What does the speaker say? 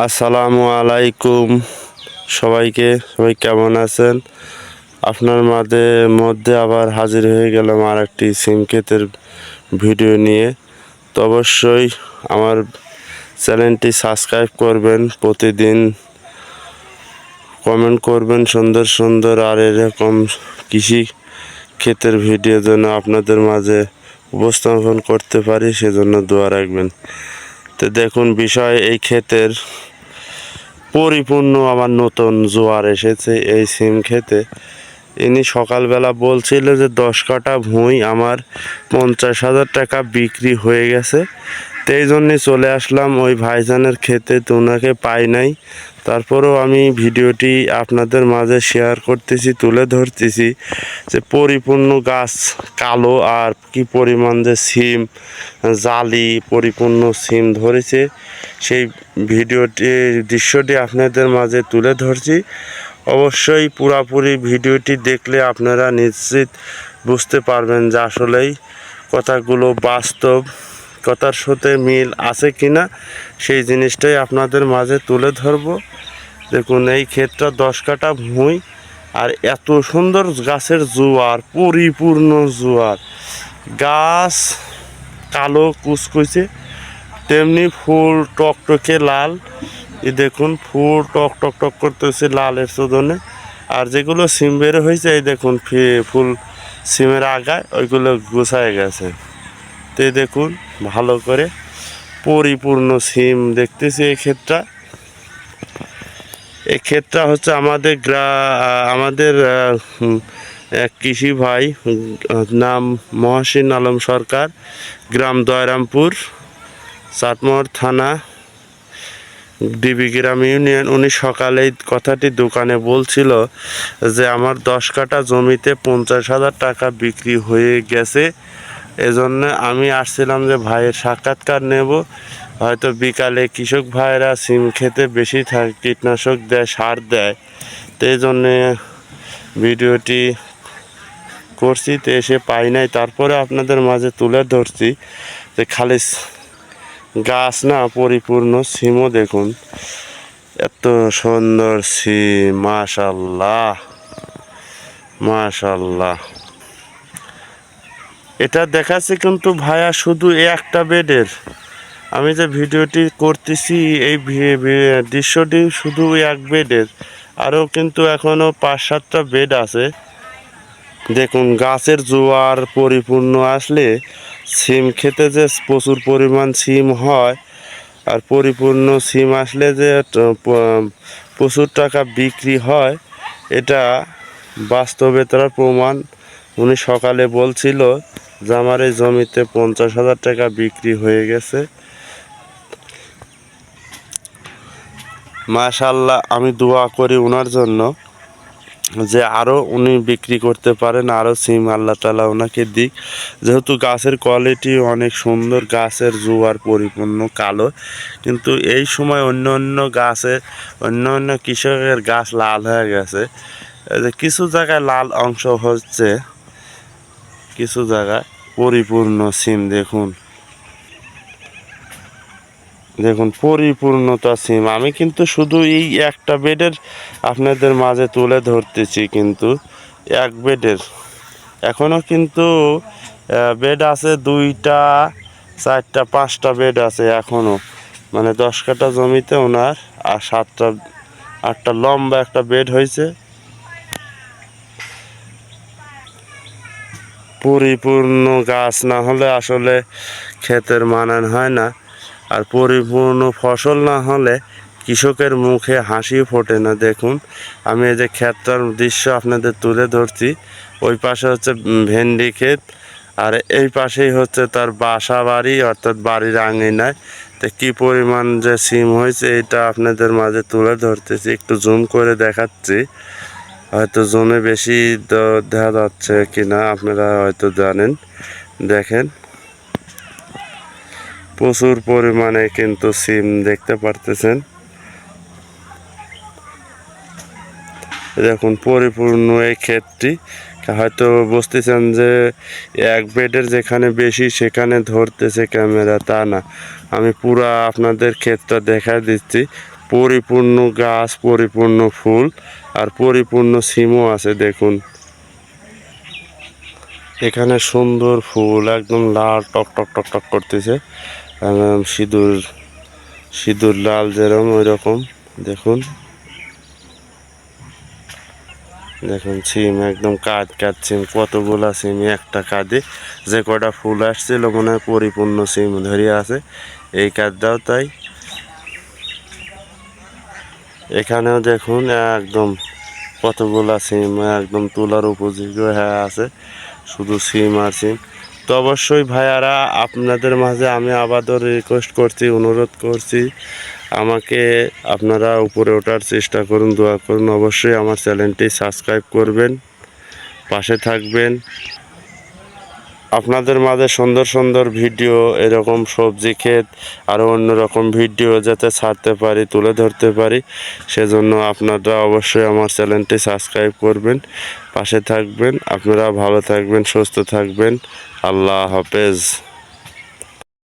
আসসালামু আলাইকুম সবাই কেমন আছেন? আপনার মধ্যে আবার হাজির হয়ে গেলাম আর একটি সিম ক্ষেতের ভিডিও নিয়ে। তো অবশ্যই আমার চ্যানেলটি সাবস্ক্রাইব করবেন, প্রতিদিন কমেন্ট করবেন সুন্দর সুন্দর আর এরকম কৃষি ক্ষেতের ভিডিও যেন আপনাদের মাঝে উপস্থাপন করতে পারি, সেজন্য দোয়া রাখবেন। তো দেখুন বিষয়, এই ক্ষেতের পরিপূর্ণ আমার নতুন জোয়ার এসেছে এই সিম খেতে। ইনি সকালবেলা বলছিল যে 10 কাঠা ভুঁই আমার 50,000 টাকা বিক্রি হয়ে গেছে। তো এই জন্যে চলে আসলাম ওই ভাইজানের খেতে, তো ওনাকে পাই নাই। তারপরেও আমি ভিডিওটি আপনাদের মাঝে শেয়ার করতেছি, তুলে ধরতেছি যে পরিপূর্ণ গাছ কালো আর কি পরিমাণ যে সিম জালি পরিপূর্ণ সিম ধরেছে, সেই দৃশ্যটি আপনাদের মাঝে তুলে ধরছি। অবশ্যই পুরাপুরি ভিডিওটি দেখলে আপনারা নিশ্চিত বুঝতে পারবেন যে আসলেই কথাগুলো বাস্তব, কথার সাথে মিল আছে কিনা, সেই জিনিসটাই আপনাদের মাঝে তুলে ধরব। দেখুন এই ক্ষেতটা 10 কাঠা ভুঁই আর এত সুন্দর গাছের জোয়ার, পরিপূর্ণ জোয়ার, গাছ কালো কুচকুচে, তেমনি ফুল টকটকে লাল। দেখুন ফুল টক করতেছে লালের চোদনে। আর যেগুলো সিম বের হয়েছে এই দেখুন ফুল সিমের আগায় ওইগুলো গুছায় গেছে। তো দেখুন ভালো করে পরিপূর্ণ সিম দেখতেছি। এই ক্ষেতটা হচ্ছে আমাদের এক কৃষি ভাই, নাম মহসিন আলম সরকার, গ্রাম দয়রামপুর, চাটমোহর থানা, ডিবি গ্রাম ইউনিয়ন। উনি সকালেই কথাটি দোকানে বলছিল যে আমার 10 কাঠা জমিতে 50,000 টাকা বিক্রি হয়ে গেছে। এজন্য আমি আসছিলাম যে ভাইয়ের সাক্ষাৎকার নেব। হয়তো বিকালে কৃষক ভাইয়েরা সিম খেতে বেশি কীটনাশক দেয়, সার দেয়, তো এই জন্যে ভিডিওটি করছি। তো এসে পাই নাই, তারপরে আপনাদের মাঝে তুলে ধরছি যে খালি গাছ না, পরিপূর্ণ সিমও দেখুন, এত সুন্দর সিম, মাশাল্লাহ মাশাল্লাহ। এটা দেখাচ্ছে কিন্তু ভাইয়া শুধু একটা বেডের। আমি যে ভিডিওটি করতেছি এই দৃশ্যটি শুধু এক বেডের, আরও কিন্তু এখনও 5-7টা বেড আছে। দেখুন গাছের জোয়ার পরিপূর্ণ আসলে সিম খেতে যে প্রচুর পরিমাণ সিম হয়, আর পরিপূর্ণ সিম আসলে যে প্রচুর টাকা বিক্রি হয়, এটা বাস্তবে তার প্রমাণ। উনি সকালে বলছিল যে আমার এই জমিতে 50,000 টাকা বিক্রি হয়ে গেছে। মাশাল্লাহ, আমি দোয়া করি ওনার জন্য যে আরও উনি বিক্রি করতে পারেন, আরও সিম আল্লাহ তাআলা ওনাকে দিক। যেহেতু গাছের কোয়ালিটি অনেক সুন্দর, গাছের জোয়ার পরিপূর্ণ কালো, কিন্তু এই সময় অন্য অন্য কৃষকের গাছ লাল হয়ে গেছে। কিছু জায়গায় লাল অংশ হচ্ছে, কিছু জায়গায় পরিপূর্ণ সিম। দেখুন পরিপূর্ণতা সিম। আমি কিন্তু শুধু এই একটা বেডের আপনাদের মাঝে তুলে ধরতেছি, কিন্তু এক বেডের এখনও কিন্তু বেড আছে 2টা 4টা 5টা বেড আছে এখনও, মানে 10 কাঠা জমিতে ওনার আর 7টা 8টা লম্বা একটা বেড হয়েছে। পরিপূর্ণ গাছ না হলে আসলে ক্ষেতের মানান হয় না, আর পরিপূর্ণ ফসল না হলে কৃষকের মুখে হাসি ফোটে না। দেখুন আমি এই যে ক্ষেতটার দৃশ্য আপনাদের তুলে ধরছি, ওই পাশে হচ্ছে ভেন্ডি ক্ষেত, আর এই পাশেই হচ্ছে তার বাসা বাড়ি, অর্থাৎ বাড়ির আঙিনায়। তো কী পরিমাণ যে সিম হয়েছে এটা আপনাদের মাঝে তুলে ধরতেছি, একটু জুম করে দেখাচ্ছি। হয়তো জমে বেশি দেখা যাচ্ছে কিনা আপনারা হয়তো জানেন। দেখেন প্রচুর পরিমাণে কিন্তু সিম দেখতে পারতেছেন। দেখুন পরিপূর্ণ এই ক্ষেতটি, হয়তো বুঝতেছেন যে এক বেডের যেখানে বেশি সেখানে ধরতেছে ক্যামেরা, তা না, আমি পুরা আপনাদের ক্ষেতটা দেখা দিচ্ছি। পরিপূর্ণ গাছ, পরিপূর্ণ ফুল আর পরিপূর্ণ সিমও আছে। দেখুন এখানে সুন্দর ফুল, একদম লাল টক টক টক টক করতেছে, একদম সিঁদুর সিঁদুর লাল যেরকম ওই রকম। দেখুন দেখুন সিম একদম কাঁদ কাঁদ সিম, কতগুলা সিম একটা কাঁদে, যে কটা ফুল আসছিল মনে হয় পরিপূর্ণ সিম ধরিয়ে আছে। এই কাঁদটাও তাই। এখানেও দেখুন একদম কতগুলা সিম একদম তোলার উপযোগী হয়ে আছে, শুধু সিম আর সিম। তো অবশ্যই ভাইয়ারা, আপনাদের মাঝে আমি আবারও রিকোয়েস্ট করছি, অনুরোধ করছি, আমাকে আপনারা উপরে ওঠার চেষ্টা করুন, দোয়া করুন। অবশ্যই আমার চ্যানেলটি সাবস্ক্রাইব করবেন, পাশে থাকবেন। আপনাদের মাঝে সুন্দর সুন্দর ভিডিও, এরকম সবজি ক্ষেত আরও অন্যরকম ভিডিও যাতে ছাড়তে পারি, তুলে ধরতে পারি, সেজন্য আপনারা অবশ্যই আমার চ্যানেলটি সাবস্ক্রাইব করবেন, পাশে থাকবেন। আপনারা ভালো থাকবেন, সুস্থ থাকবেন। আল্লাহ হাফেজ।